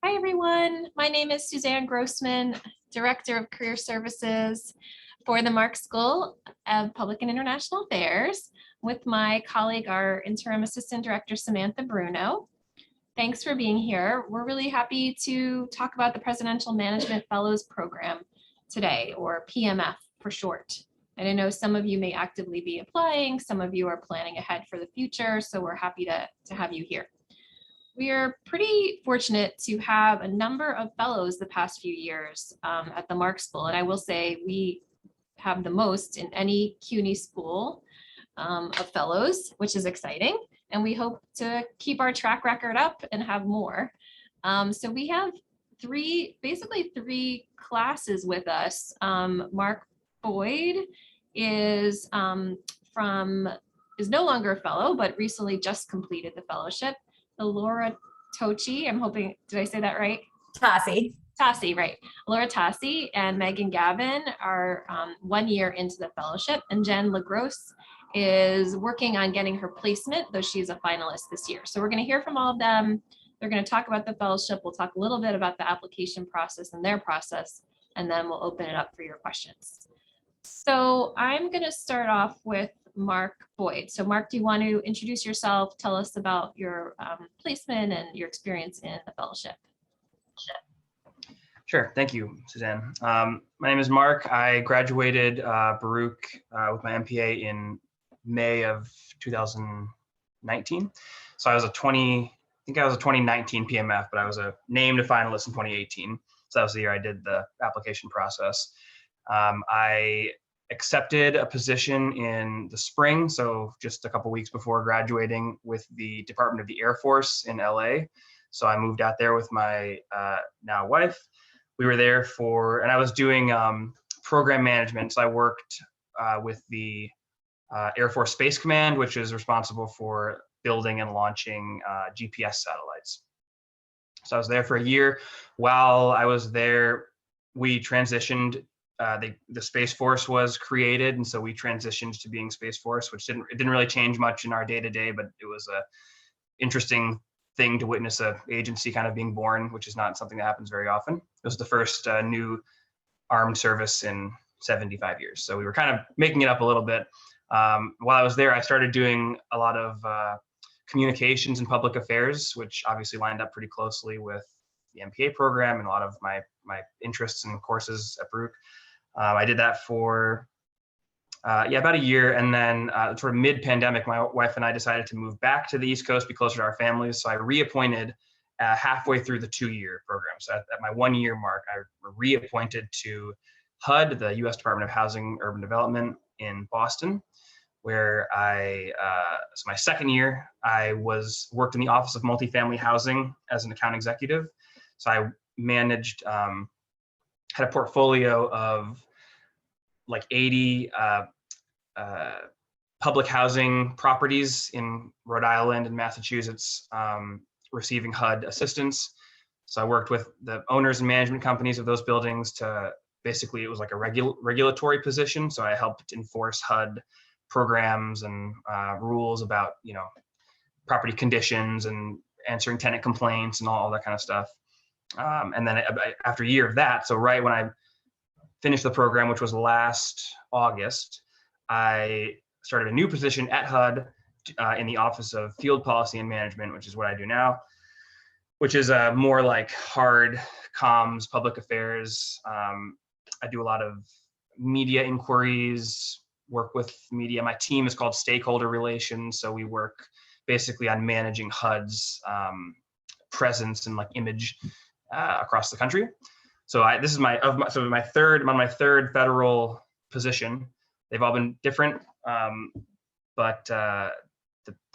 Hi, everyone. My name is Suzanne Grossman, Director of Career Services for the Marxe School of Public and International Affairs, with my colleague, our Interim Assistant Director, Samantha Bruno. Thanks for being here. We're really happy to talk about the Presidential Management Fellows Program today, or PMF for short. And I know some of you may actively be applying, some of you are planning ahead for the future, so we're happy to have you here. We are pretty fortunate to have a number of fellows the past few years at the Marxe School, and I will say we have the most in any CUNY school of fellows, which is exciting, and we hope to keep our track record up and have more. So we have basically three classes with us. Mark Boyd is no longer a fellow, but recently just completed the fellowship. Laura Tochi, I'm hoping, did I say that right? Tassi, right. Laura Tassi and Megan Gavin are 1 year into the fellowship, and Jen LaGrosse is working on getting her placement, though she's a finalist this year. So we're going to hear from all of them. They're going to talk about the fellowship. We'll talk a little bit about the application process and their process, and then we'll open it up for your questions. So I'm going to start off with Mark Boyd. So Mark, do you want to introduce yourself? Tell us about your placement and your experience in the fellowship. Sure, thank you, Suzanne. My name is Mark. I graduated Baruch with my MPA in May of 2019. So I was a 2019 PMF, but I was named a finalist in 2018. So that was the year I did the application process. I accepted a position in the spring, so just a couple weeks before graduating, with the Department of the Air Force in LA. So I moved out there with my now wife. We were there and I was doing program management. So I worked with the Air Force Space Command, which is responsible for building and launching GPS satellites. So I was there for a year. While I was there, we transitioned. The Space Force was created, and so we transitioned to being Space Force, which didn't really change much in our day-to-day, but it was a interesting thing to witness a agency kind of being born, which is not something that happens very often. It was the first new armed service in 75 years. So we were kind of making it up a little bit. While I was there, I started doing a lot of communications and public affairs, which obviously lined up pretty closely with the MPA program and a lot of my interests and courses at Baruch. I did that for about a year, and then sort of mid-pandemic, my wife and I decided to move back to the East Coast, be closer to our families. So I reappointed halfway through the 2-year program. So at my 1-year mark, I reappointed to HUD, the U.S. Department of Housing and Urban Development in Boston, where so my 2nd year, I worked in the Office of Multifamily Housing as an account executive. So I managed, had a portfolio of like 80 public housing properties in Rhode Island and Massachusetts receiving HUD assistance. So I worked with the owners and management companies of those buildings to basically, it was like a regulatory position. So I helped enforce HUD programs and rules about, property conditions and answering tenant complaints and all that kind of stuff. And then after a year of that, so right when I finished the program, which was last August, I started a new position at HUD in the Office of Field Policy and Management, which is what I do now, which is more like hard comms, public affairs. I do a lot of media inquiries, work with media. My team is called Stakeholder Relations, so we work basically on managing HUD's presence and like image across the country. So I'm on my third federal position. They've all been different, but the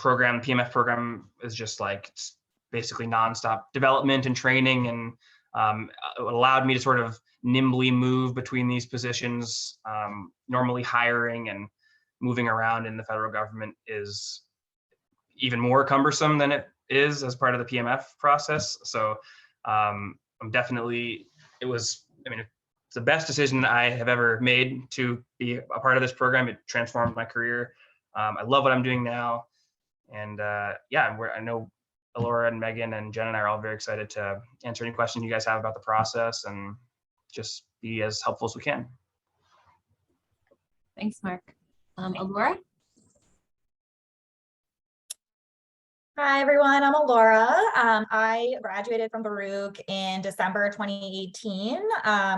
PMF program is just like basically nonstop development and training, and it allowed me to sort of nimbly move between these positions. Normally hiring and moving around in the federal government is even more cumbersome than it is as part of the PMF process. So it's the best decision I have ever made to be a part of this program. It transformed my career. I love what I'm doing now. And I know Laura and Megan and Jen and I are all very excited to answer any questions you guys have about the process and just be as helpful as we can. Thanks, Mark. Alora? Hi, everyone. I'm Alora. I graduated from Baruch in December 2018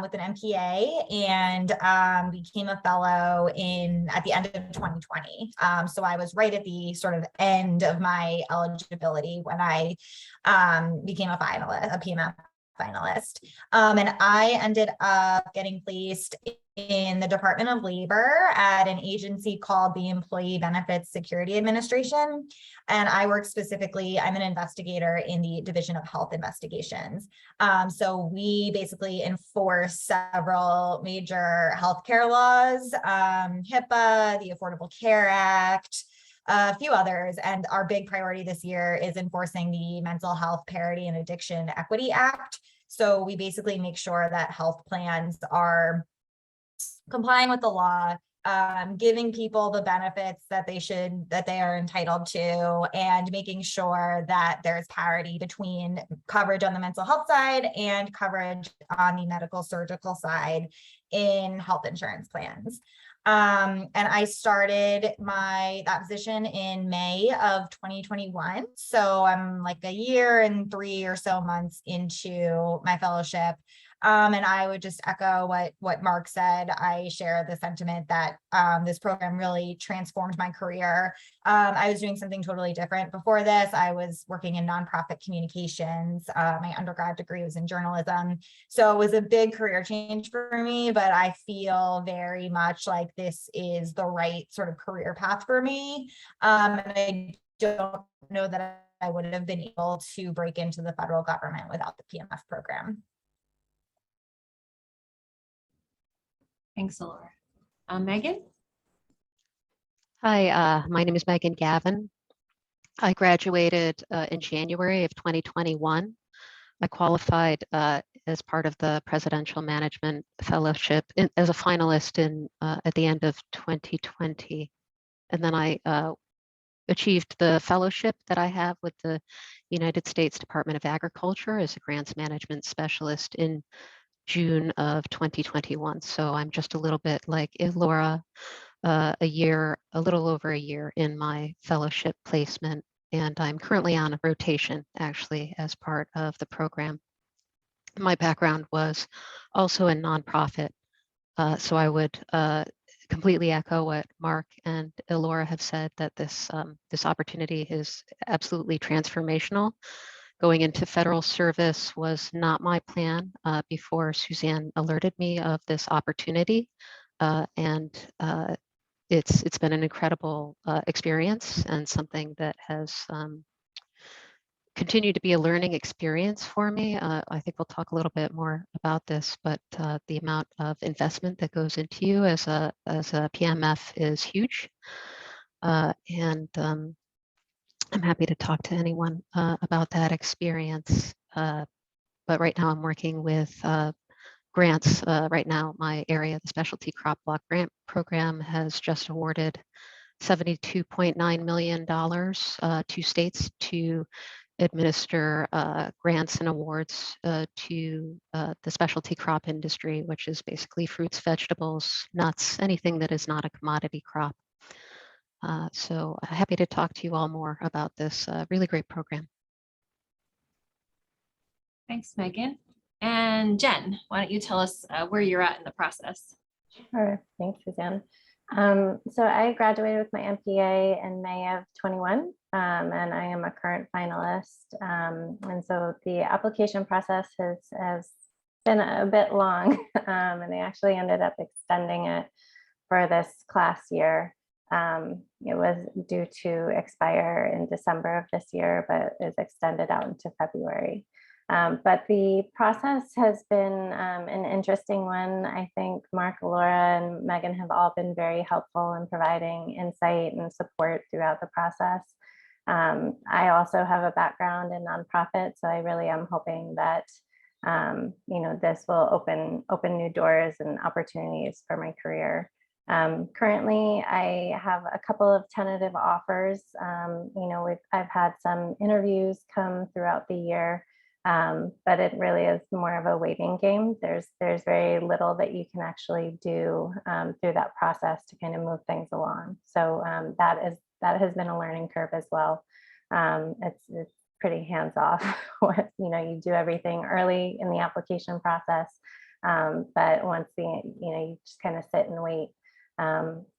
with an MPA and became a fellow at the end of 2020. So I was right at the sort of end of my eligibility when I became a finalist, a PMF finalist. And I ended up getting placed in the Department of Labor at an agency called the Employee Benefits Security Administration. And I work specifically, I'm an investigator in the Division of Health Investigations. So we basically enforce several major healthcare laws, HIPAA, the Affordable Care Act, a few others. And our big priority this year is enforcing the Mental Health Parity and Addiction Equity Act. So we basically make sure that health plans are complying with the law, giving people the benefits that they are entitled to, and making sure that there's parity between coverage on the mental health side and coverage on the medical surgical side in health insurance plans. And I started that position in May of 2021. So I'm like a year and 3 or so months into my fellowship. And I would just echo what Mark said. I share the sentiment that this program really transformed my career. I was doing something totally different before this. I was working in nonprofit communications. My undergrad degree was in journalism. So it was a big career change for me, but I feel very much like this is the right sort of career path for me. And I don't know that I would have been able to break into the federal government without the PMF program. Thanks, Laura. Megan? Hi, my name is Megan Gavin. I graduated in January of 2021. I qualified as part of the Presidential Management Fellowship as a finalist at the end of 2020. And then I achieved the fellowship that I have with the United States Department of Agriculture as a grants management specialist in June of 2021. So I'm just a little bit like Laura, a little over a year in my fellowship placement. And I'm currently on a rotation actually as part of the program. My background was also in nonprofit. So I would completely echo what Mark and Laura have said, that this opportunity is absolutely transformational. Going into federal service was not my plan before Suzanne alerted me of this opportunity. And it's been an incredible experience and something that has continued to be a learning experience for me. I think we'll talk a little bit more about this, but the amount of investment that goes into you as a PMF is huge. And I'm happy to talk to anyone about that experience. But right now I'm working with grants. Right now, my area, the Specialty Crop Block Grant Program, has just awarded $72.9 million to states to administer grants and awards to the specialty crop industry, which is basically fruits, vegetables, nuts, anything that is not a commodity crop. So happy to talk to you all more about this really great program. Thanks, Megan. And Jen, why don't you tell us where you're at in the process? Sure. Thanks, Suzanne. So I graduated with my MPA in May of 21, and I am a current finalist. And so the application process has been a bit long, and they actually ended up extending it for this class year. It was due to expire in December of this year, but is extended out into February. But the process has been an interesting one. I think Mark, Laura, and Megan have all been very helpful in providing insight and support throughout the process. I also have a background in nonprofit, so I really am hoping that this will open new doors and opportunities for my career. Currently, I have a couple of tentative offers. I've had some interviews come throughout the year, but it really is more of a waiting game. There's very little that you can actually do through that process to kind of move things along. So that has been a learning curve as well. It's pretty hands off. You do everything early in the application process, but once you just kind of sit and wait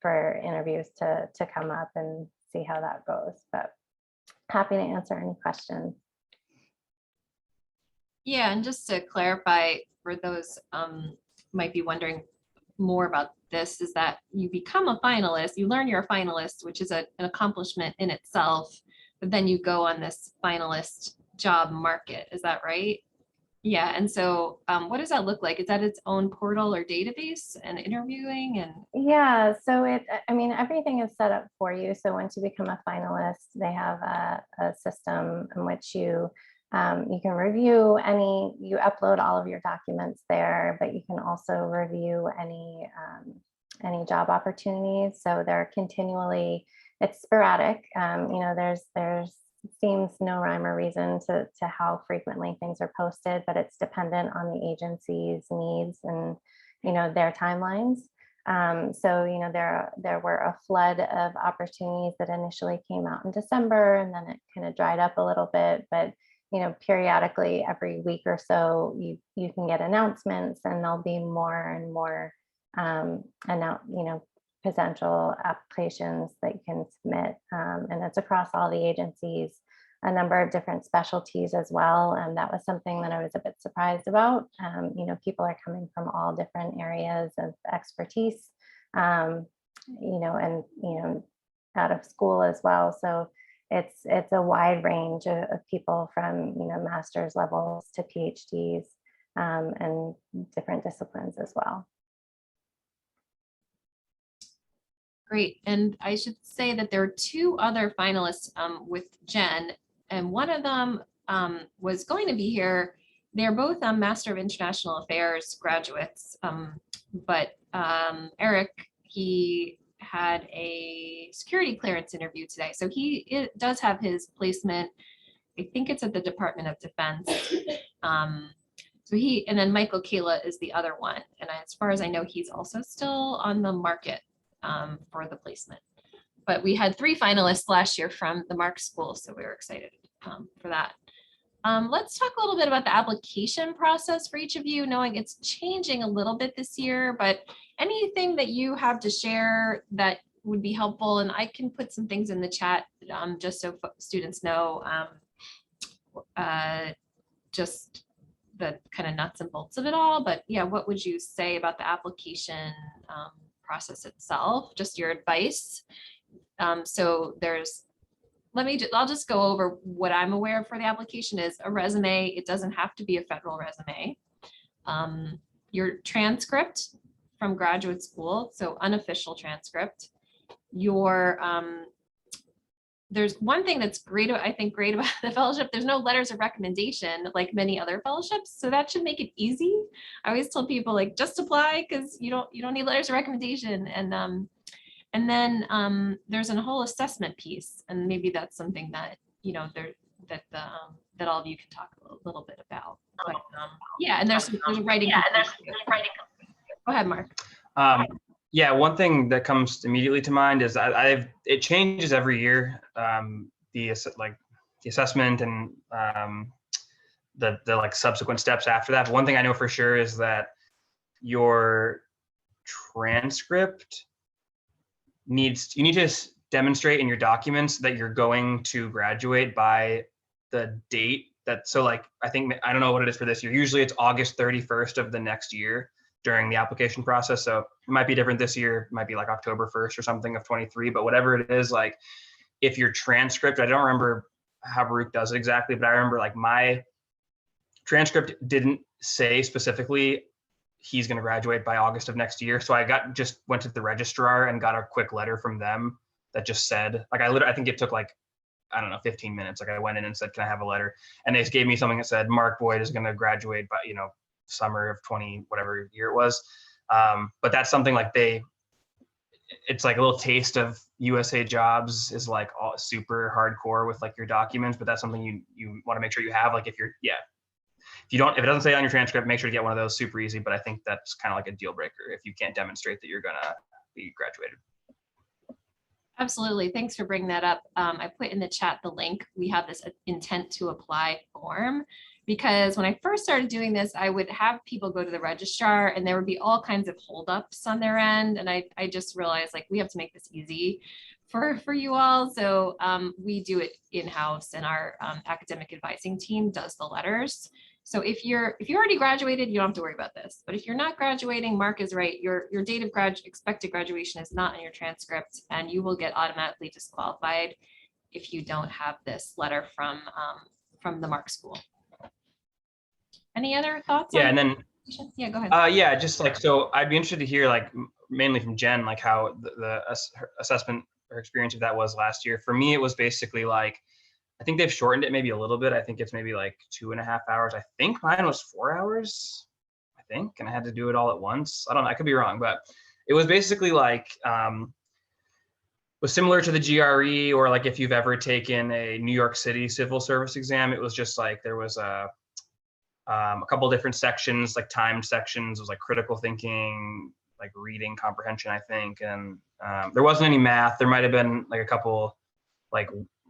for interviews to come up and see how that goes. But happy to answer any questions. Yeah, and just to clarify for those might be wondering more about this, is that you become a finalist, you learn you're a finalist, which is an accomplishment in itself, but then you go on this finalist job market. Is that right? Yeah, and so what does that look like? Is that its own portal or database and interviewing and? Yeah, so everything is set up for you. So once you become a finalist, they have a system in which you can review you upload all of your documents there, but you can also review any job opportunities. So they're continually, it's sporadic. There's seems no rhyme or reason to how frequently things are posted, but it's dependent on the agency's needs and their timelines. There were a flood of opportunities that initially came out in December, and then it kind of dried up a little bit. But periodically, every week or so, you can get announcements, and there'll be more and more potential applications that you can submit, and it's across all the agencies, a number of different specialties as well. And that was something that I was a bit surprised about. People are coming from all different areas of expertise, and out of school as well. So it's a wide range of people from master's levels to PhDs, and different disciplines as well. Great. And I should say that there are two other finalists with Jen, and one of them was going to be here. They're both Master of International Affairs graduates, but Eric, he had a security clearance interview today. So it does have his placement. I think it's at the Department of Defense. And then Michael Kayla is the other one. And as far as I know, he's also still on the market for the placement. But we had 3 finalists last year from the Marxe School, so we were excited for that. Let's talk a little bit about the application process for each of you, knowing it's changing a little bit this year, but anything that you have to share that would be helpful. And I can put some things in the chat just so students know just the kind of nuts and bolts of it all. But yeah, what would you say about the application process itself, just your advice? So I'll just go over what I'm aware of for the application is a resume. It doesn't have to be a federal resume. Your transcript from graduate school, so unofficial transcript. There's one thing that's great, I think, great about the fellowship. There's no letters of recommendation like many other fellowships, so that should make it easy. I always tell people just apply because you don't need letters of recommendation. And then there's a whole assessment piece, and maybe that's something that that all of you can talk a little bit about. But, yeah, and there's a writing. Go ahead, Mark. Yeah, one thing that comes immediately to mind is it changes every year. The assessment and the subsequent steps after that. But one thing I know for sure is that your transcript you need to demonstrate in your documents that you're going to graduate by the date that. So I don't know what it is for this year. Usually it's August 31st of the next year during the application process. So it might be different this year. It might be October 1st or something of 23, but whatever it is, if your transcript, I don't remember how Baruch does it exactly, but I remember my transcript didn't say specifically he's going to graduate by August of next year. So I went to the registrar and got a quick letter from them that just said, I think it took 15 minutes. I went in and said, can I have a letter? And they just gave me something that said, Mark Boyd is going to graduate by, summer of 20, whatever year it was. But that's something it's like a little taste of USA jobs is like all super hardcore with like your documents, but that's something you want to make sure you have. Like if you don't, if it doesn't say on your transcript, make sure to get one of those. Super easy, but I think that's kind of like a deal breaker if you can't demonstrate that you're gonna be graduated. Absolutely. Thanks for bringing that up. I put in the chat the link. We have this intent to apply form, because when I first started doing this, I would have people go to the registrar and there would be all kinds of holdups on their end. And I just realized like we have to make this easy for you all. So we do it in-house, and our academic advising team does the letters. So if you already graduated, you don't have to worry about this. But if you're not graduating, Mark is right. Your date of expected graduation is not in your transcript, and you will get automatically disqualified if you don't have this letter from the Marx School. Any other thoughts? Yeah, and then yeah, go ahead. yeah, just like, so I'd be interested to hear like mainly from Jen, like how her assessment or experience of that was last year. For me, it was basically like, I think they've shortened it maybe a little bit. I think it's maybe like 2.5 hours. I think mine was 4 hours, I think, and I had to do it all at once. I don't know, I could be wrong, but it was basically like, was similar to the GRE, or like if you've ever taken a New York City civil service exam. It was just like, there was a couple different sections, like timed sections. It was like critical thinking, like reading comprehension, I think. And there wasn't any math. There might've been like a couple like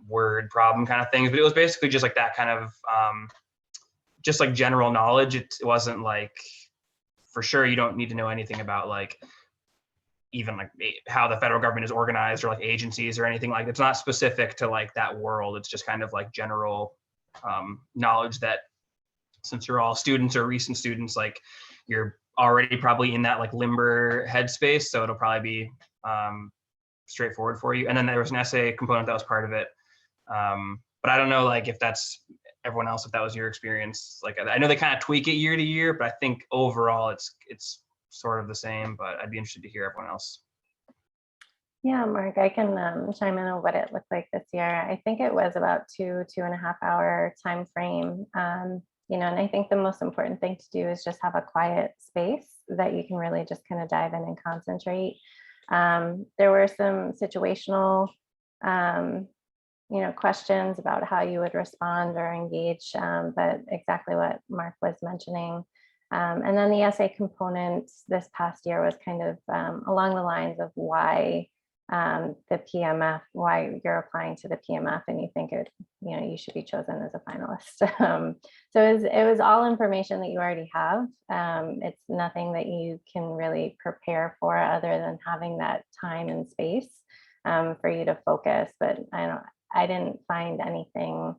word problem kind of things, but it was basically just like that kind of just like general knowledge. It wasn't like, for sure you don't need to know anything about like even like how the federal government is organized or like agencies or anything. Like it's not specific to like that world. It's just kind of like general knowledge that, since you're all students or recent students, like you're already probably in that like limber headspace, so it'll probably be straightforward for you. And then there was an essay component that was part of it, but I don't know like if that's everyone else, if that was your experience. Like I know they kind of tweak it year to year, but I think overall it's sort of the same. But I'd be interested to hear everyone else. Yeah, Mark, I can chime in on what it looked like this year. I think it was about 2.5 hour time frame. You know, and I think the most important thing to do is just have a quiet space that you can really just kind of dive in and concentrate. There were some situational, you know, questions about how you would respond or engage, but exactly what Mark was mentioning. And then the essay component this past year was kind of along the lines of why the PMF, why you're applying to the PMF and you think it, you know, you should be chosen as a finalist. So it was all information that you already have. It's nothing that you can really prepare for other than having that time and space for you to focus. But I didn't find anything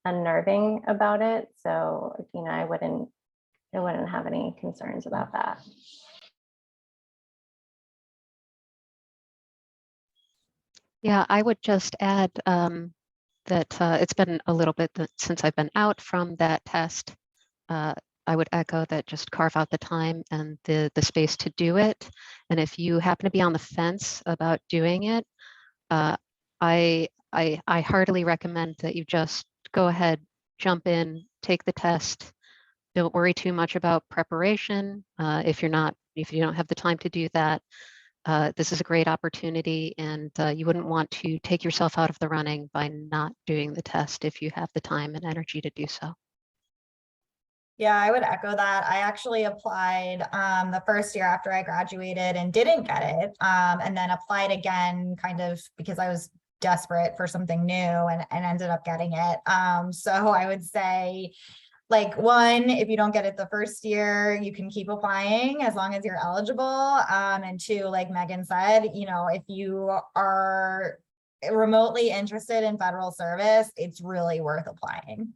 unnerving about it. So, you know, I wouldn't have any concerns about that. Yeah, I would just add that it's been a little bit since I've been out from that test. I would echo that, just carve out the time and the space to do it. And if you happen to be on the fence about doing it, I heartily recommend that you just go ahead, jump in, take the test. Don't worry too much about preparation. If you don't have the time to do that, this is a great opportunity, and you wouldn't want to take yourself out of the running by not doing the test if you have the time and energy to do so. Yeah, I would echo that. I actually applied the first year after I graduated and didn't get it, and then applied again kind of because I was desperate for something new and ended up getting it. So I would say, like, one, if you don't get it the first year, you can keep applying as long as you're eligible. And two, like Megan said, you know, if you are remotely interested in federal service, it's really worth applying.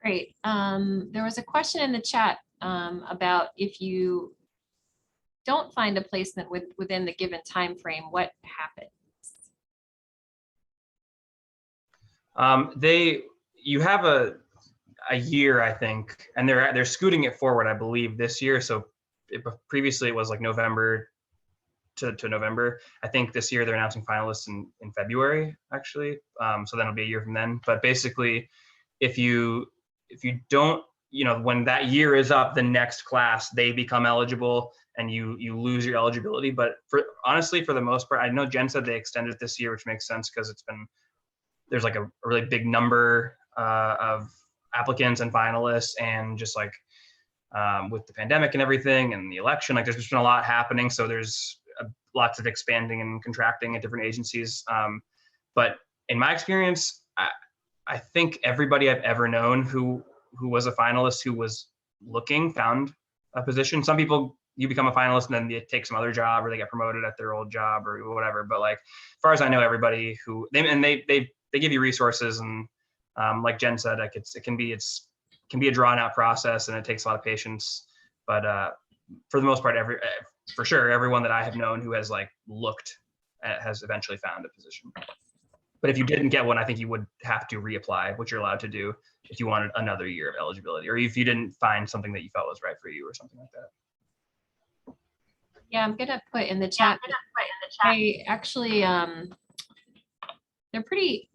Great. There was a question in the chat about if you don't find a placement within the given time frame, what happens? You have a year, I think, and they're scooting it forward, I believe, this year. So previously it was like November to November. I think this year they're announcing finalists in February, actually. So then it'll be a year from then. But basically, if you don't when that year is up, the next class, they become eligible and you lose your eligibility. But honestly, for the most part, I know Jen said they extended it this year, which makes sense because there's like a really big number of applicants and finalists, and just like with the pandemic and everything and the election, like there's just been a lot happening. So there's lots of expanding and contracting at different agencies. But in my experience, I think everybody I've ever known who was a finalist who was looking found a position. Some people, you become a finalist and then they take some other job or they get promoted at their old job or whatever. But like, as far as I know, everybody who they give you resources, and like Jen said, like it can be a drawn out process and it takes a lot of patience. But for the most part, for sure, everyone that I have known who has like looked has eventually found a position. But if you didn't get one, I think you would have to reapply, which you're allowed to do if you wanted another year of eligibility, or if you didn't find something that you felt was right for you or something like that. Yeah, I'm gonna put in the chat. I actually,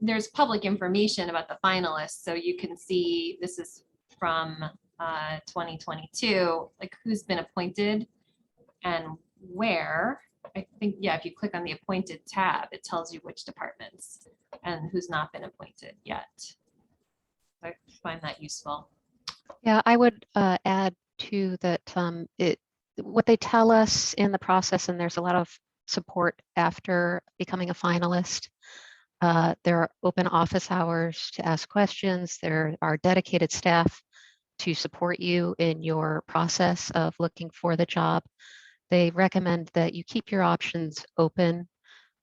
there's public information about the finalists, so you can see this is from 2022, like who's been appointed and where. I think, yeah, if you click on the appointed tab, it tells you which departments and who's not been appointed yet. I find that useful. Yeah, I would add too that what they tell us in the process, and there's a lot of support after becoming a finalist. There are open office hours to ask questions. There are dedicated staff to support you in your process of looking for the job. They recommend that you keep your options open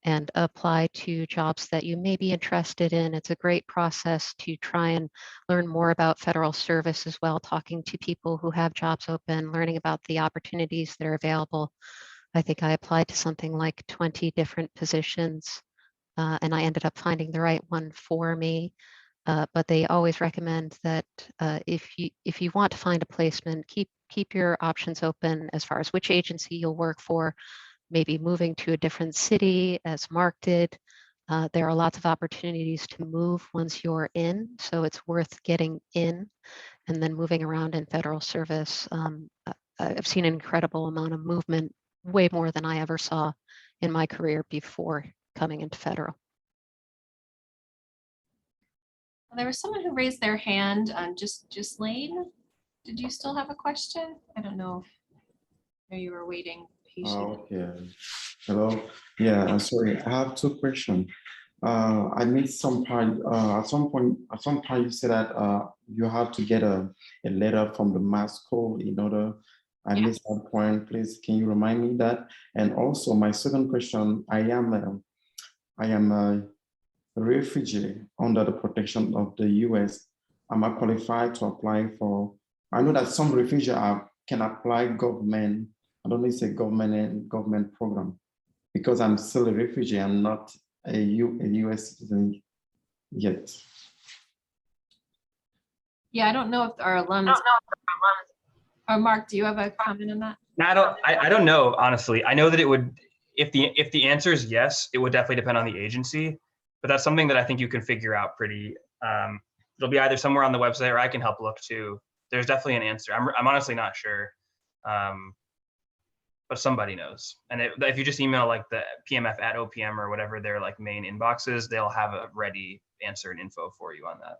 and apply to jobs that you may be interested in. It's a great process to try and learn more about federal service as well, talking to people who have jobs open, learning about the opportunities that are available. I think I applied to something like 20 different positions, and I ended up finding the right one for me. But they always recommend that if you want to find a placement, keep your options open as far as which agency you'll work for, maybe moving to a different city, as Mark did. There are lots of opportunities to move once you're in, so it's worth getting in and then moving around in federal service. I've seen an incredible amount of movement, way more than I ever saw in my career before coming into federal. There was someone who raised their hand, just Lane. Did you still have a question? I don't know if you were waiting patiently. Okay. Hello. Yeah, sorry. I have two questions. I missed some part. At some point you said that you have to get a letter from the Marxe school in order. I missed that point. Please, can you remind me that? And also, my second question: I am a refugee under the protection of the U.S. Am I qualified to apply for? I know that some refugees can apply government. I don't need to say government program, because I'm still a refugee. I'm not a U.S. citizen yet. Yeah, I don't know if our alums. Or Mark, do you have a comment on that? No, I don't know, honestly. I know that it would, if the answer is yes, it would definitely depend on the agency, but that's something that I think you can figure out pretty, it'll be either somewhere on the website or I can help look too. There's definitely an answer. I'm honestly not sure, but somebody knows. And if you just email like the PMF at OPM or whatever their like main inboxes, they'll have a ready answer and info for you on that.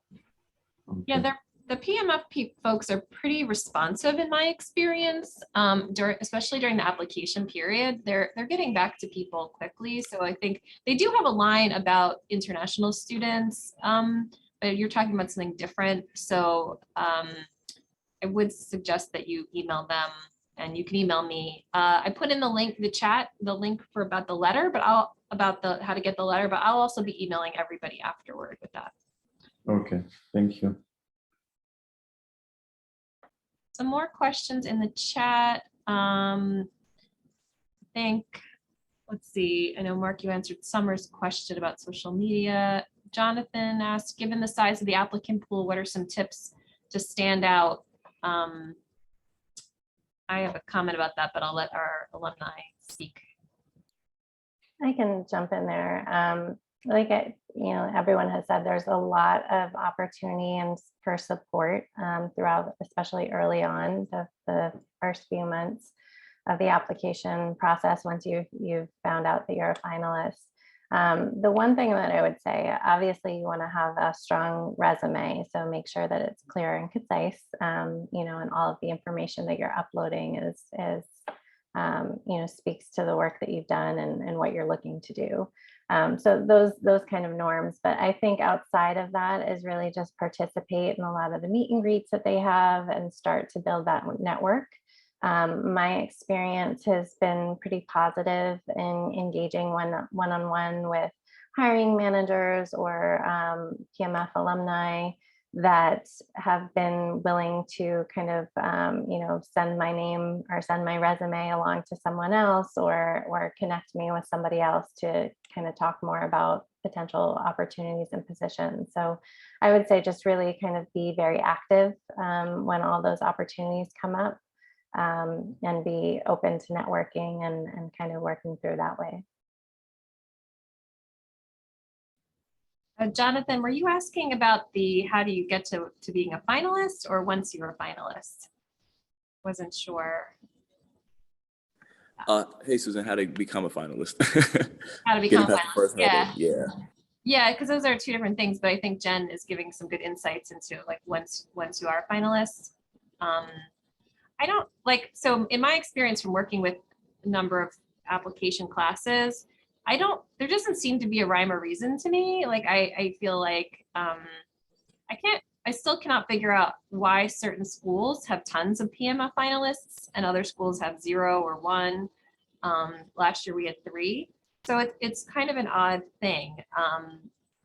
Okay. Yeah, the PMF folks are pretty responsive in my experience, especially during the application period. They're getting back to people quickly. So I think they do have a line about international students, but you're talking about something different. So I would suggest that you email them, and you can email me. I put in the link, the link for about the letter, but how to get the letter, but I'll also be emailing everybody afterward with that. Okay, thank you. Some more questions in the chat. I think, let's see, I know Mark, you answered Summer's question about social media. Jonathan asked, given the size of the applicant pool, what are some tips to stand out? I have a comment about that, but I'll let our alumni speak. I can jump in there. everyone has said, there's a lot of opportunity and for support throughout, especially early on the first few months of the application process. Once you've found out that you're a finalist, the one thing that I would say, obviously, you want to have a strong resume, so make sure that it's clear and concise, and all of the information that you're uploading is speaks to the work that you've done and what you're looking to do. So those kind of norms. But I think outside of that is really just participate in a lot of the meet and greets that they have and start to build that network. My experience has been pretty positive in engaging one-on-one with hiring managers or PMF alumni that have been willing to kind of, send my name or send my resume along to someone else or connect me with somebody else to kind of talk more about potential opportunities and positions. So I would say just really kind of be very active when all those opportunities come up, and be open to networking and kind of working through that way. Jonathan, were you asking about how do you get to being a finalist, or once you're a finalist? Wasn't sure. Hey, Susan, how to become a finalist? How to become a Getting past the first hurdle. finalist? Yeah, because those are two different things, but I think Jen is giving some good insights into like once you are a finalist. I don't so in my experience from working with a number of application classes, there doesn't seem to be a rhyme or reason to me. Like I feel like I still cannot figure out why certain schools have tons of PMF finalists and other schools have 0 or 1. Last year we had 3. So it's kind of an odd thing.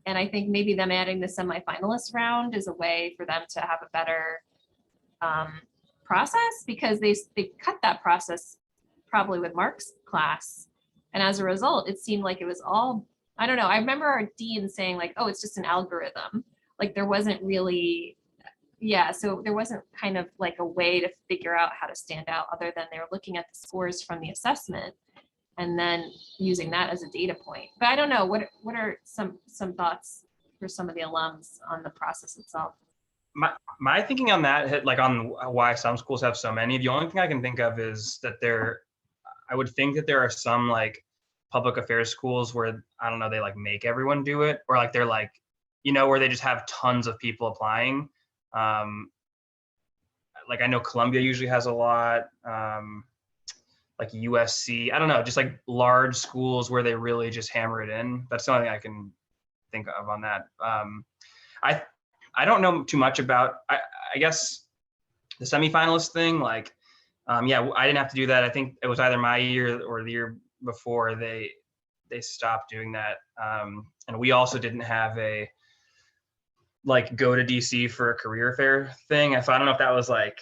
And I think maybe them adding the semifinalist round is a way for them to have a better process, because they cut that process probably with Mark's class. And as a result, it seemed like it was all, I don't know. I remember our dean saying like, oh, it's just an algorithm. Like there wasn't really, so there wasn't kind of like a way to figure out how to stand out other than they were looking at the scores from the assessment and then using that as a data point. But I don't know, what are some thoughts for some of the alums on the process itself? My thinking on that, like on why some schools have so many, the only thing I can think of is that I would think that there are some like public affairs schools where, I don't know, they like make everyone do it, or like they're like, where they just have tons of people applying. Like I know Columbia usually has a lot, like USC, I don't know, just like large schools where they really just hammer it in. That's the only thing I can think of on that. I don't know too much about, I guess the semifinalist thing, like, I didn't have to do that. I think it was either my year or the year before they stopped doing that. And we also didn't have a like go to DC for a career fair thing. So I don't know if that was like,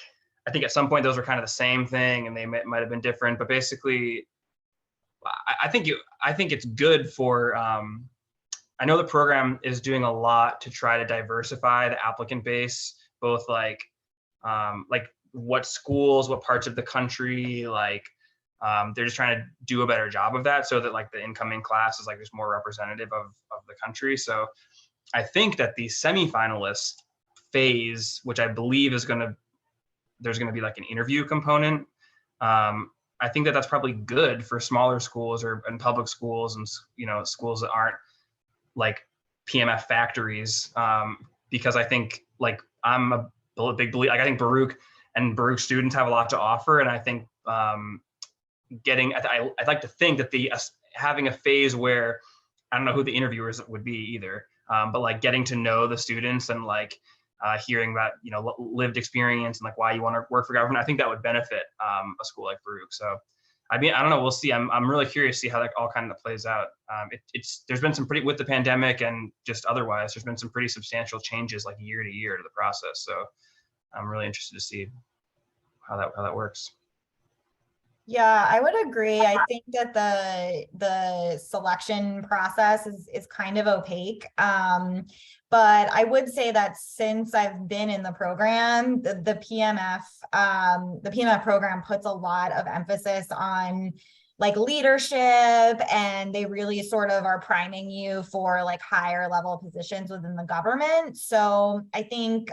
I think at some point those were kind of the same thing and they might have been different, but basically I think it's good for, I know the program is doing a lot to try to diversify the applicant base, both like what schools, what parts of the country, like they're just trying to do a better job of that so that like the incoming class is like just more representative of the country. So I think that the semifinalist phase, which I believe there's going to be like an interview component. I think that that's probably good for smaller schools and public schools and, schools that aren't like PMF factories, because I think like I'm a big believer, like I think Baruch students have a lot to offer. And I think I'd like to think that having a phase where, I don't know who the interviewers would be either, but like getting to know the students and like hearing about, lived experience and like why you want to work for government, I think that would benefit a school like Baruch. So I don't know, we'll see. I'm really curious to see how that all kind of plays out. There's been some with the pandemic and just otherwise, there's been some pretty substantial changes like year to year to the process. So I'm really interested to see how that works. Yeah, I would agree. I think that the selection process is kind of opaque. But I would say that since I've been in the program, the PMF program puts a lot of emphasis on like leadership, and they really sort of are priming you for like higher level positions within the government. So I think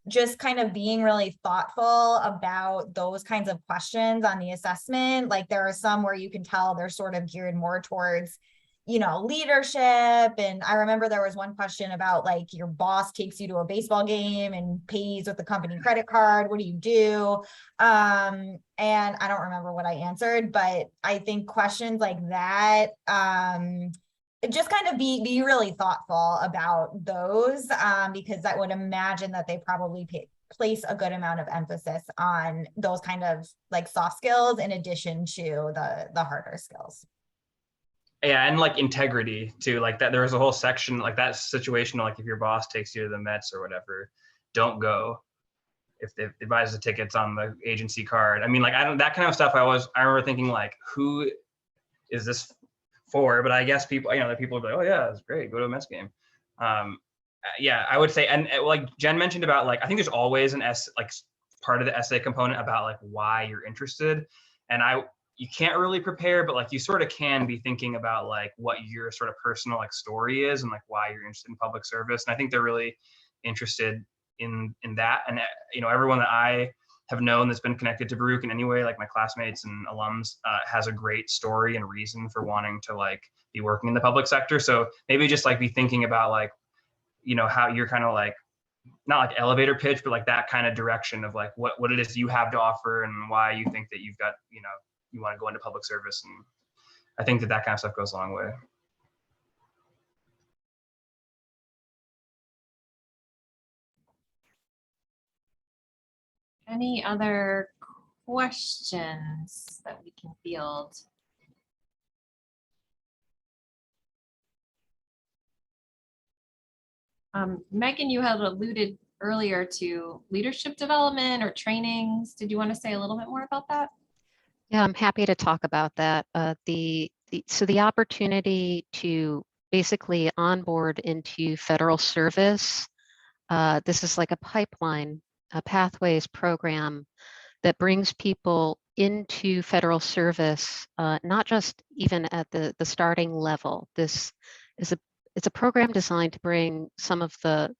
just kind of being really thoughtful about those kinds of questions on the assessment. Like there are some where you can tell they're sort of geared more towards, you know, leadership. And I remember there was one question about like your boss takes you to a baseball game and pays with the company credit card. What do you do? And I don't remember what I answered, but I think questions like that, just kind of be really thoughtful about those, because I would imagine that they probably place a good amount of emphasis on those kind of like soft skills in addition to the harder skills. Yeah, and like integrity too. Like that, there was a whole section like that situation. Like if your boss takes you to the Mets or whatever, don't go. If they buys the tickets on the agency card, I mean, like I don't that kind of stuff. I remember thinking like, who is this for? But I guess people, you know, the people would be like, oh yeah, it's great, go to a Mets game. Yeah, I would say, and like Jen mentioned about like, I think there's always an part of the essay component about like why you're interested, and you can't really prepare, but like you sort of can be thinking about like what your sort of personal like story is and like why you're interested in public service. And I think they're really interested in that. And you know, everyone that I have known that's been connected to Baruch in any way, like my classmates and alums, has a great story and reason for wanting to like be working in the public sector. So maybe just like be thinking about like, you know, how you're kind of like, not like elevator pitch, but like that kind of direction of like what it is you have to offer and why you think that you've got, you know, you want to go into public service. And I think that kind of stuff goes a long way. Any other questions that we can field? Megan, you had alluded earlier to leadership development or trainings. Did you want to say a little bit more about that? Yeah, I'm happy to talk about that. So the opportunity to basically onboard into federal service, this is like a pipeline, a pathways program that brings people into federal service, not just even at the starting level. This is it's a program designed to bring some of the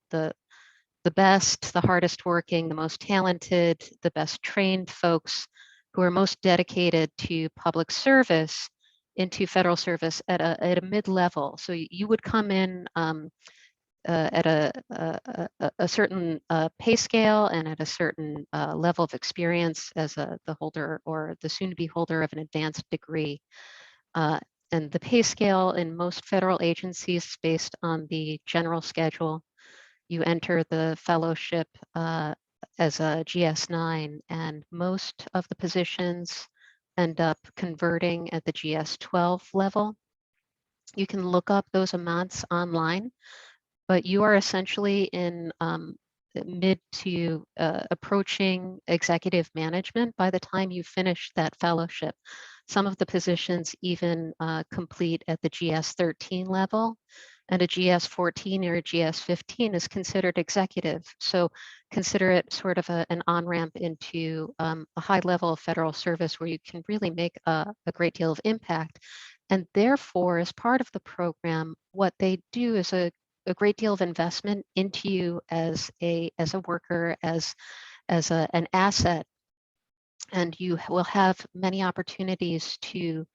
best, the hardest working, the most talented, the best trained folks who are most dedicated to public service into federal service at a mid-level. So you would come in at a certain pay scale and at a certain level of experience as the holder or the soon-to-be holder of an advanced degree. And the pay scale in most federal agencies is based on the general schedule. You enter the fellowship as a GS9, and most of the positions end up converting at the GS12 level. You can look up those amounts online, but you are essentially in mid to approaching executive management by the time you finish that fellowship. Some of the positions even complete at the GS13 level, and a GS14 or a GS15 is considered executive. So consider it sort of an on-ramp into a high level of federal service where you can really make a great deal of impact. And therefore, as part of the program, what they do is a great deal of investment into you as a worker, as an asset. And you will have many opportunities to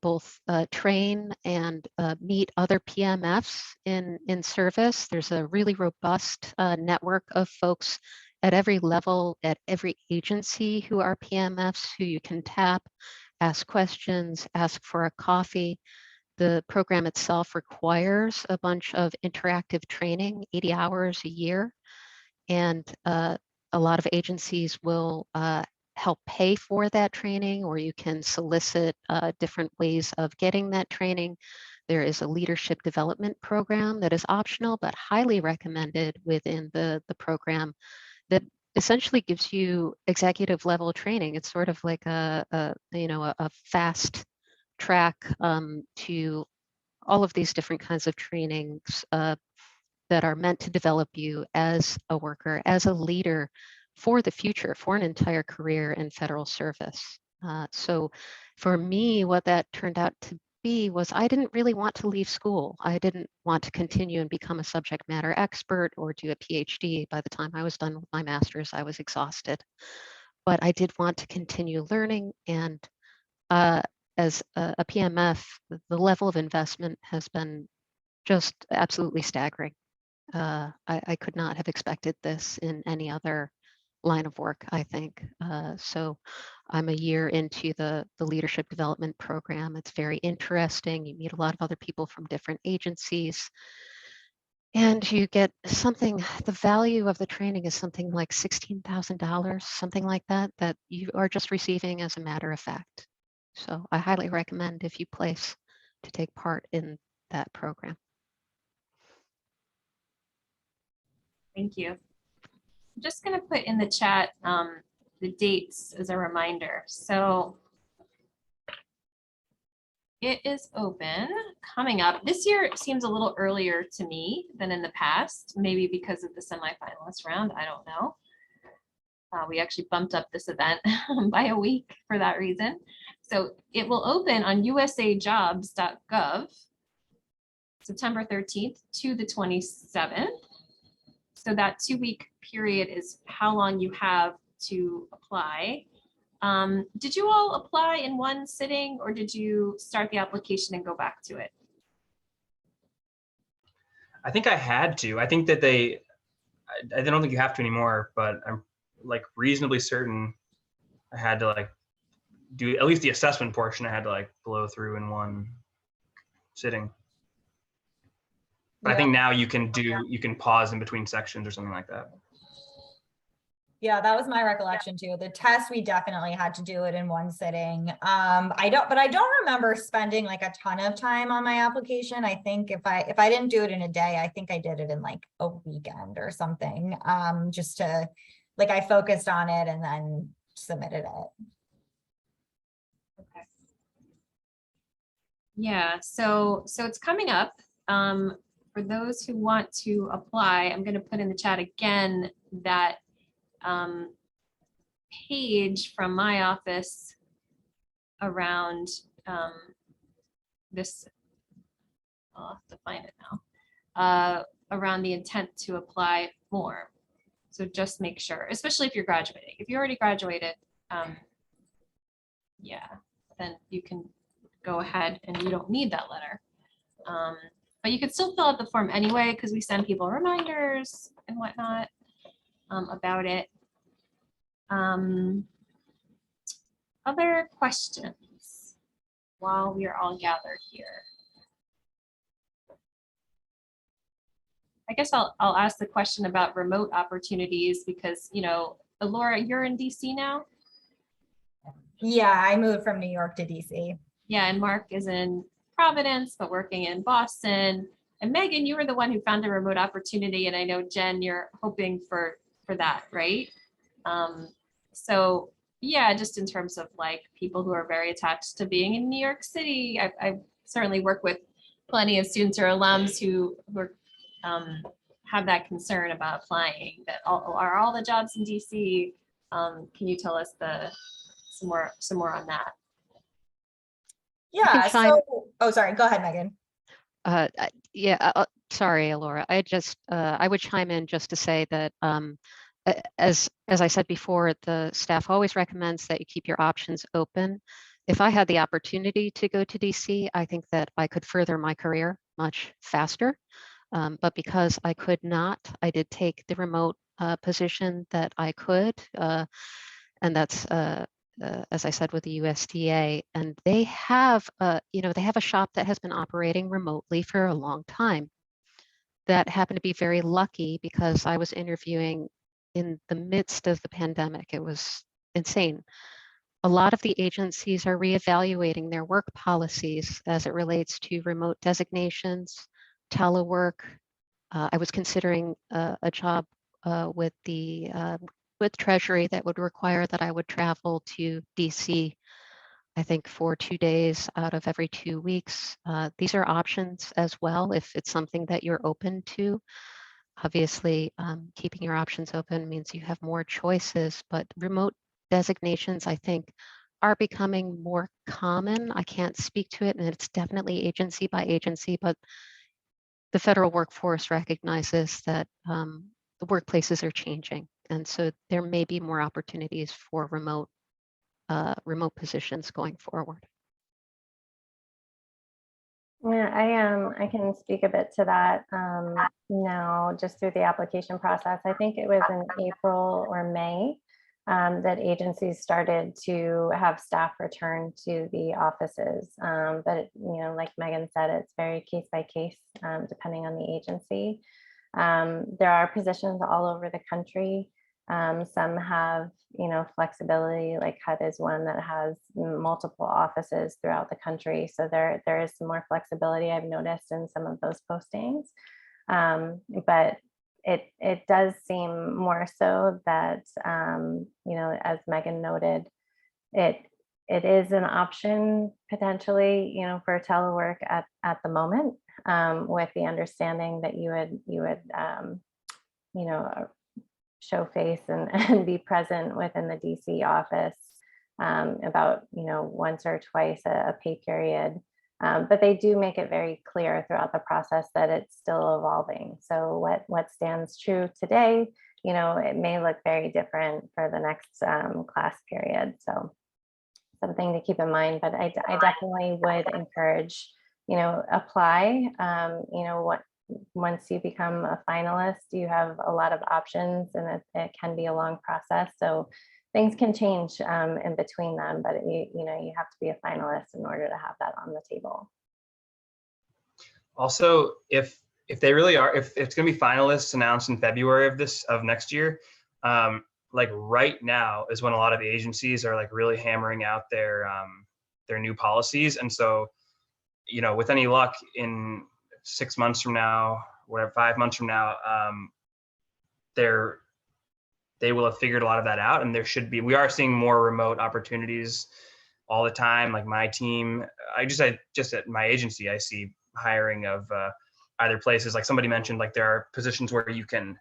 both train and meet other PMFs in service. There's a really robust network of folks at every level, at every agency who are PMFs who you can tap, ask questions, ask for a coffee. The program itself requires a bunch of interactive training, 80 hours a year, and a lot of agencies will help pay for that training, or you can solicit different ways of getting that training. There is a leadership development program that is optional but highly recommended within the program that essentially gives you executive level training. It's sort of like a fast track to all of these different kinds of trainings that are meant to develop you as a worker, as a leader for the future, for an entire career in federal service. So for me, what that turned out to be was I didn't really want to leave school. I didn't want to continue and become a subject matter expert or do a PhD. By the time I was done with my master's, I was exhausted. But I did want to continue learning. And as a PMF, the level of investment has been just absolutely staggering. I could not have expected this in any other line of work, I think. So I'm a year into the leadership development program. It's very interesting. You meet a lot of other people from different agencies. And you get something, the value of the training is something like $16,000, something like that, that you are just receiving as a matter of fact. So I highly recommend if you place to take part in that program. Thank you. I'm just going to put in the chat the dates as a reminder. So it is open coming up. This year it seems a little earlier to me than in the past, maybe because of the semifinalist round. I don't know. We actually bumped up this event by a week for that reason. So it will open on usajobs.gov September 13th to the 27th. So that 2-week period is how long you have to apply. Did you all apply in one sitting or did you start the application and go back to it? I think I had to. I think that I don't think you have to anymore, but I'm like reasonably certain I had to like do at least the assessment portion. I had to like blow through in one sitting. But I think now you can pause in between sections or something like that. Yeah, that was my recollection too. The test, we definitely had to do it in one sitting. I don't remember spending like a ton of time on my application. I think if I didn't do it in a day, I think I did it in like a weekend or something. Just to like I focused on it and then submitted it. Okay. Yeah, so it's coming up. For those who want to apply, I'm going to put in the chat again that page from my office around this, I'll have to find it now, around the intent to apply form. So just make sure, especially if you're graduating. If you already graduated, yeah, then you can go ahead and you don't need that letter. But you could still fill out the form anyway, because we send people reminders and whatnot about it. Other questions while we are all gathered here? I guess I'll ask the question about remote opportunities because, you know, Laura, you're in DC now? Yeah, I moved from New York to DC. Yeah, and Mark is in Providence, but working in Boston. And Megan, you were the one who found a remote opportunity. And I know, Jen, you're hoping for that, right? So yeah, just in terms of like people who are very attached to being in New York City, I certainly work with plenty of students or alums who are, have that concern about applying, that are all the jobs in DC. Can you tell us some more on that? Yeah, so, oh, sorry, go ahead, Megan. Sorry, Laura. I would chime in just to say that as I said before, the staff always recommends that you keep your options open. If I had the opportunity to go to DC, I think that I could further my career much faster. But because I could not, I did take the remote position that I could, and that's as I said, with the USDA, and they have, they have a shop that has been operating remotely for a long time. That happened to be very lucky because I was interviewing in the midst of the pandemic. It was insane. A lot of the agencies are reevaluating their work policies as it relates to remote designations, telework. I was considering a job with Treasury that would require that I would travel to DC, I think, for 2 days out of every 2 weeks. These are options as well if it's something that you're open to. Obviously, keeping your options open means you have more choices, but remote designations, I think, are becoming more common. I can't speak to it, and it's definitely agency by agency, but the federal workforce recognizes that the workplaces are changing. And so there may be more opportunities for remote positions going forward. Yeah, I can speak a bit to that now, just through the application process. I think it was in April or May that agencies started to have staff return to the offices. But like Megan said, it's very case by case, depending on the agency. There are positions all over the country. Some have, flexibility, like HUD is one that has multiple offices throughout the country. So there is some more flexibility I've noticed in some of those postings. But it does seem more so that, as Megan noted, it is an option potentially, for telework at the moment, with the understanding that you would show face and be present within the DC office about once or twice a pay period. But they do make it very clear throughout the process that it's still evolving. So what stands true today, it may look very different for the next class period. So something to keep in mind, but I definitely would encourage, apply, once you become a finalist, you have a lot of options, and it can be a long process. So things can change in between them, but you have to be a finalist in order to have that on the table. Also, if they really are, if it's going to be finalists announced in February of next year, like right now is when a lot of agencies are like really hammering out their new policies. And so, with any luck, in 6 months from now, whatever, 5 months from now, they will have figured a lot of that out, and we are seeing more remote opportunities all the time. Like my team, just at my agency, I see hiring of either places, like somebody mentioned, like there are positions where you can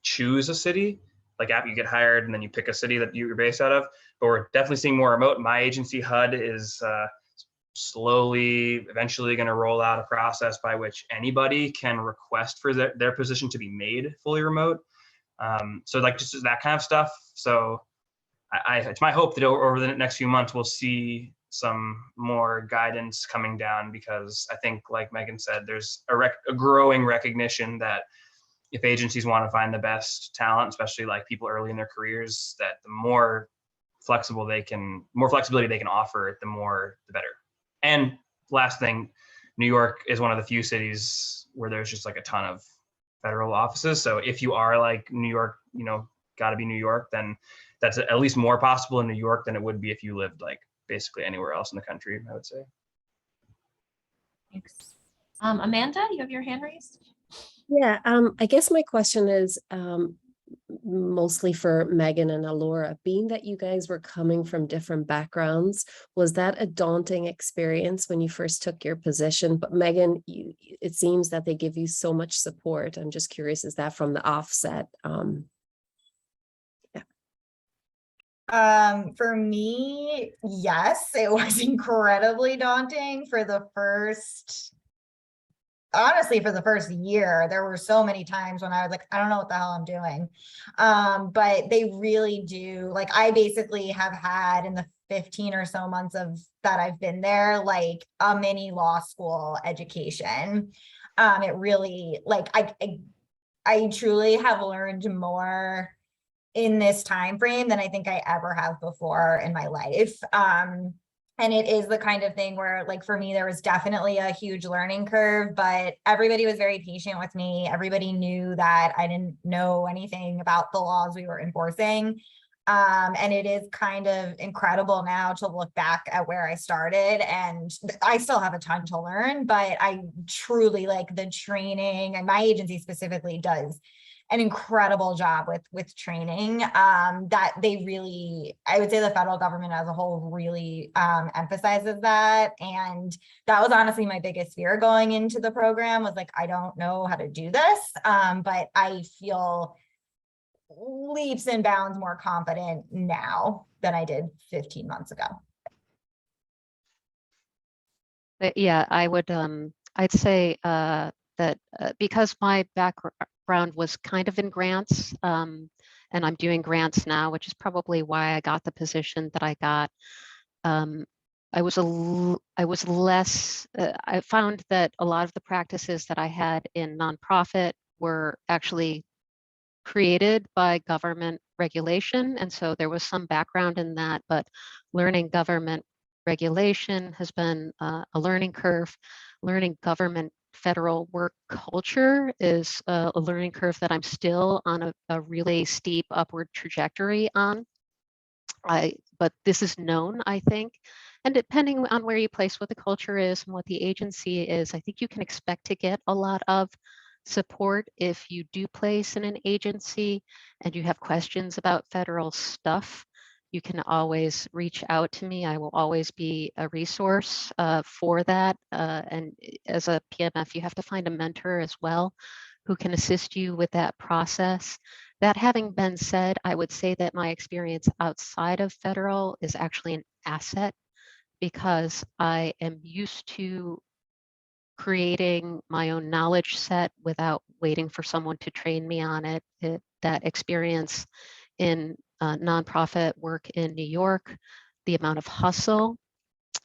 choose a city, like after you get hired and then you pick a city that you're based out of, but we're definitely seeing more remote. My agency, HUD, is slowly, eventually going to roll out a process by which anybody can request for their position to be made fully remote. So like just that kind of stuff. So it's my hope that over the next few months, we'll see some more guidance coming down, because I think, like Megan said, there's a growing recognition that if agencies want to find the best talent, especially like people early in their careers, that the more flexibility they can offer, the better. And last thing, New York is one of the few cities where there's just like a ton of federal offices. So if you are like New York, got to be New York, then that's at least more possible in New York than it would be if you lived like basically anywhere else in the country, I would say. Thanks. Amanda, you have your hand raised. Yeah, I guess my question is mostly for Megan and Alora. Being that you guys were coming from different backgrounds, was that a daunting experience when you first took your position? But Megan, it seems that they give you so much support. I'm just curious, is that from the offset? For me, yes, it was incredibly daunting for the first year. There were so many times when I was like, I don't know what the hell I'm doing. But they really do. Like, I basically have had, in the 15 or so months that I've been there, like a mini law school education. It really, like, I truly have learned more in this time frame than I think I ever have before in my life. And it is the kind of thing where, like, for me, there was definitely a huge learning curve, but everybody was very patient with me. Everybody knew that I didn't know anything about the laws we were enforcing. And it is kind of incredible now to look back at where I started, and I still have a ton to learn, but I truly, like, the training, and my agency specifically does an incredible job with training, that they really, I would say the federal government as a whole really emphasizes that. And that was honestly my biggest fear going into the program, was like, I don't know how to do this, but I feel leaps and bounds more confident now than I did 15 months ago. But yeah, I would, I'd say that because my background was kind of in grants, and I'm doing grants now, which is probably why I got the position that I got. I was less, I found that a lot of the practices that I had in nonprofit were actually created by government regulation. And so there was some background in that, but learning government regulation has been a learning curve. Learning government federal work culture is a learning curve that I'm still on a really steep upward trajectory on. But this is known, I think. And depending on where you place what the culture is and what the agency is, I think you can expect to get a lot of support if you do place in an agency and you have questions about federal stuff. You can always reach out to me. I will always be a resource for that. And as a PMF, you have to find a mentor as well who can assist you with that process. That having been said, I would say that my experience outside of federal is actually an asset because I am used to creating my own knowledge set without waiting for someone to train me on it. That experience in nonprofit work in New York, the amount of hustle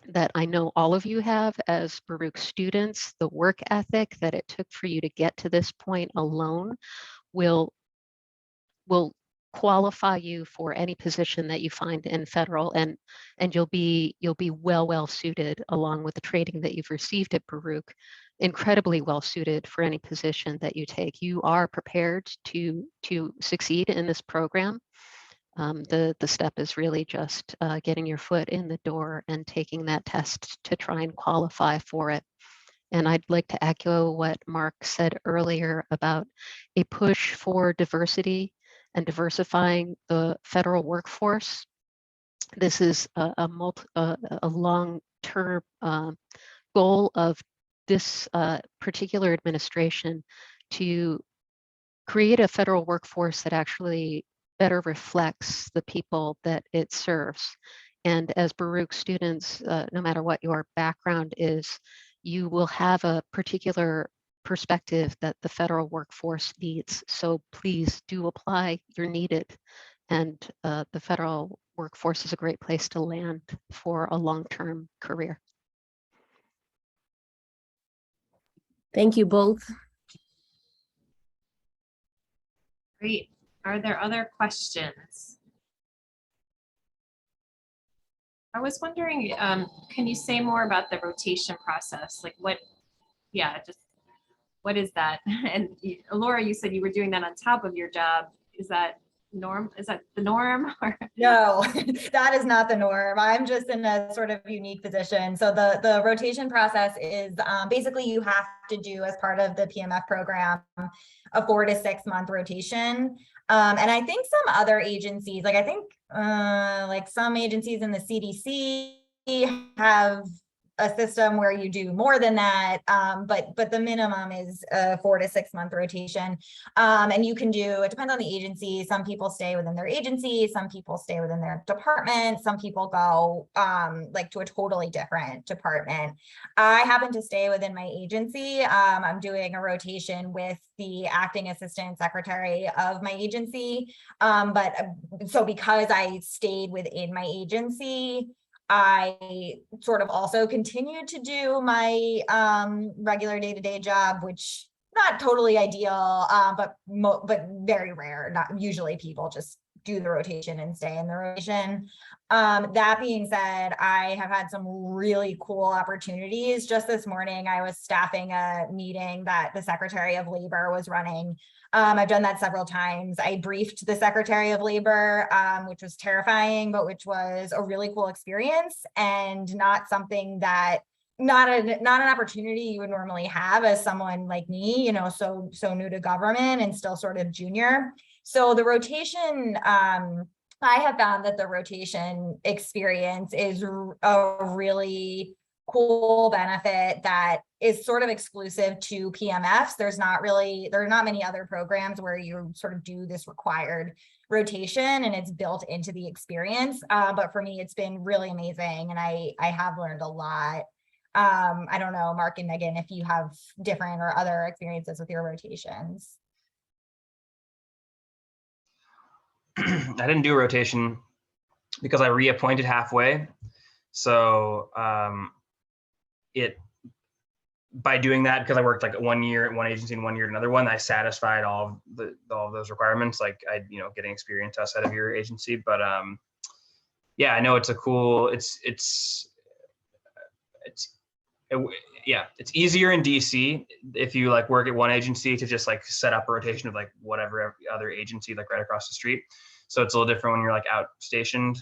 that I know all of you have as Baruch students, the work ethic that it took for you to get to this point alone will qualify you for any position that you find in federal, and you'll be well suited, along with the training that you've received at Baruch, incredibly well suited for any position that you take. You are prepared to succeed in this program. The step is really just getting your foot in the door and taking that test to try and qualify for it. And I'd like to echo what Mark said earlier about a push for diversity and diversifying the federal workforce. This is a long-term goal of this particular administration to create a federal workforce that actually better reflects the people that it serves. And as Baruch students, no matter what your background is, you will have a particular perspective that the federal workforce needs. So please do apply, you're needed. And the federal workforce is a great place to land for a long-term career. Thank you both. Great. Are there other questions? I was wondering, can you say more about the rotation process? Like what, just what is that? And Laura, you said you were doing that on top of your job. Is that norm? Is that the norm? No, that is not the norm. I'm just in a sort of unique position. So the rotation process is basically you have to do, as part of the PMF program, a 4 to 6 month rotation. And I think some other agencies, like I think like some agencies in the CDC have a system where you do more than that, but the minimum is a 4 to 6 month rotation. And you can do, it depends on the agency. Some people stay within their agency, some people stay within their department, some people go like to a totally different department. I happen to stay within my agency. I'm doing a rotation with the acting assistant secretary of my agency. But so because I stayed within my agency, I sort of also continued to do my regular day-to-day job, which not totally ideal, but very rare. Not usually people just do the rotation and stay in the rotation. That being said, I have had some really cool opportunities. Just this morning, I was staffing a meeting that the Secretary of Labor was running. I've done that several times. I briefed the Secretary of Labor, which was terrifying, but which was a really cool experience and not something that, not an opportunity you would normally have as someone like me, so new to government and still sort of junior. So the rotation, I have found that the rotation experience is a really cool benefit that is sort of exclusive to PMFs. There are not many other programs where you sort of do this required rotation and it's built into the experience. But for me, it's been really amazing and I have learned a lot. I don't know, Mark and Megan, if you have different or other experiences with your rotations. I didn't do a rotation because I reappointed halfway. So by doing that, because I worked like 1 year at one agency and 1 year at another one, I satisfied all of those requirements, like getting experience outside of your agency. But yeah, I know it's a cool, it's easier in DC if you like work at one agency to just like set up a rotation of like whatever other agency like right across the street. So it's a little different when you're like out stationed.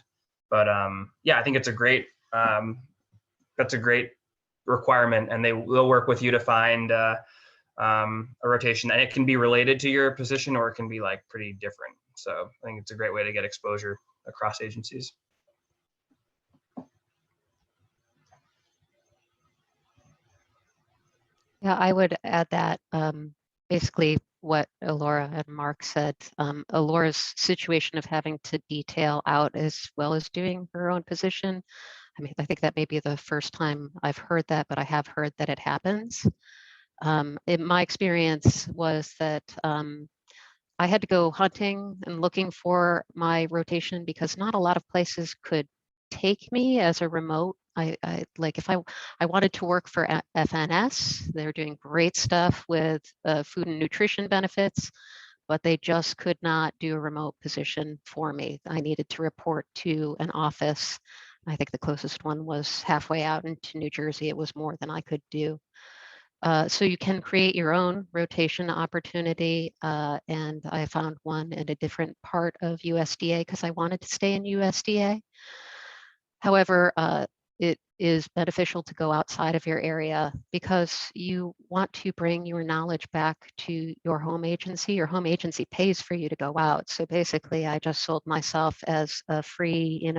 But yeah, I think it's a great that's a great requirement, and they'll work with you to find a rotation, and it can be related to your position or it can be like pretty different. So I think it's a great way to get exposure across agencies. Yeah, I would add that basically what Alora and Mark said, Alora's situation of having to detail out as well as doing her own position. I mean, I think that may be the first time I've heard that, but I have heard that it happens. My experience was that I had to go hunting and looking for my rotation because not a lot of places could take me as a remote. I like if I wanted to work for FNS, they're doing great stuff with food and nutrition benefits, but they just could not do a remote position for me. I needed to report to an office. I think the closest one was halfway out into New Jersey. It was more than I could do. So you can create your own rotation opportunity, and I found one in a different part of USDA because I wanted to stay in USDA. However, it is beneficial to go outside of your area because you want to bring your knowledge back to your home agency. Your home agency pays for you to go out. So basically, I just sold myself as a free,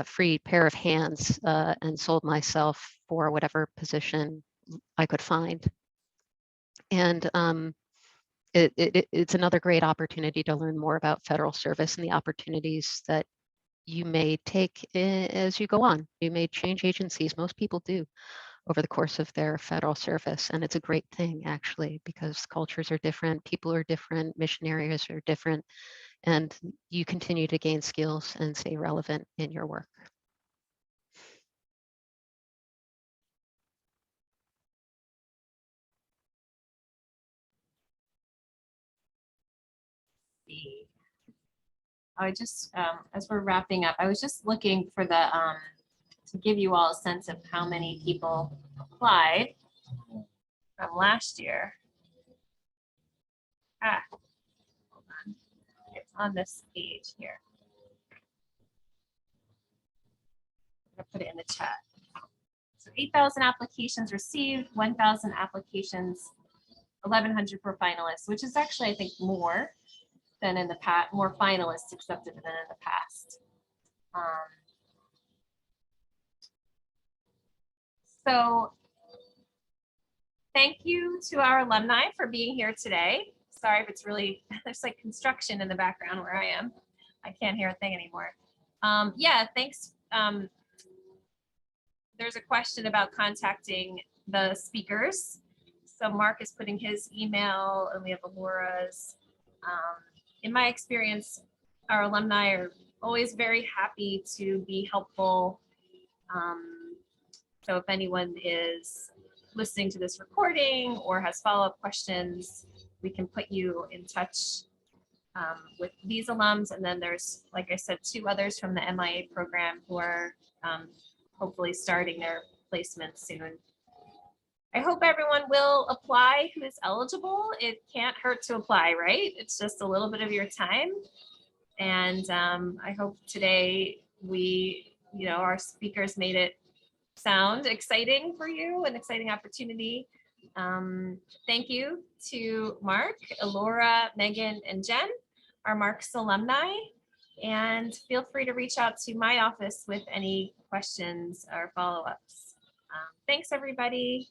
free pair of hands and sold myself for whatever position I could find. And it's another great opportunity to learn more about federal service and the opportunities that you may take as you go on. You may change agencies. Most people do over the course of their federal service. And it's a great thing, actually, because cultures are different, people are different, mission areas are different, and you continue to gain skills and stay relevant in your work. I just, as we're wrapping up, I was just looking for the, to give you all a sense of how many people applied from last year. Hold on. It's on this page here. I'm gonna put it in the chat. So 8,000 applications received, 1,000 applications, 1,100 for finalists, which is actually, I think, more than in the past, more finalists accepted than in the past. So thank you to our alumni for being here today. Sorry if it's really, there's like construction in the background where I am. I can't hear a thing anymore. Yeah, thanks. There's a question about contacting the speakers. So Mark is putting his email and we have Alora's. In my experience, our alumni are always very happy to be helpful. So if anyone is listening to this recording or has follow-up questions, we can put you in touch with these alums. And then there's, like I said, 2 others from the MIA program who are hopefully starting their placement soon. I hope everyone will apply who is eligible. It can't hurt to apply, right? It's just a little bit of your time. And I hope today our speakers made it sound exciting for you, an exciting opportunity. Thank you to Mark, Alora, Megan, and Jen, our Marxe alumni. And feel free to reach out to my office with any questions or follow-ups. Thanks, everybody.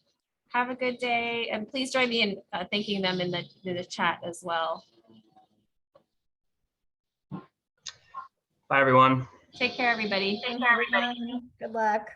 Have a good day, and please join me in thanking them in the chat as well. Bye, everyone. Take care, everybody. Thank you, everyone. Good luck.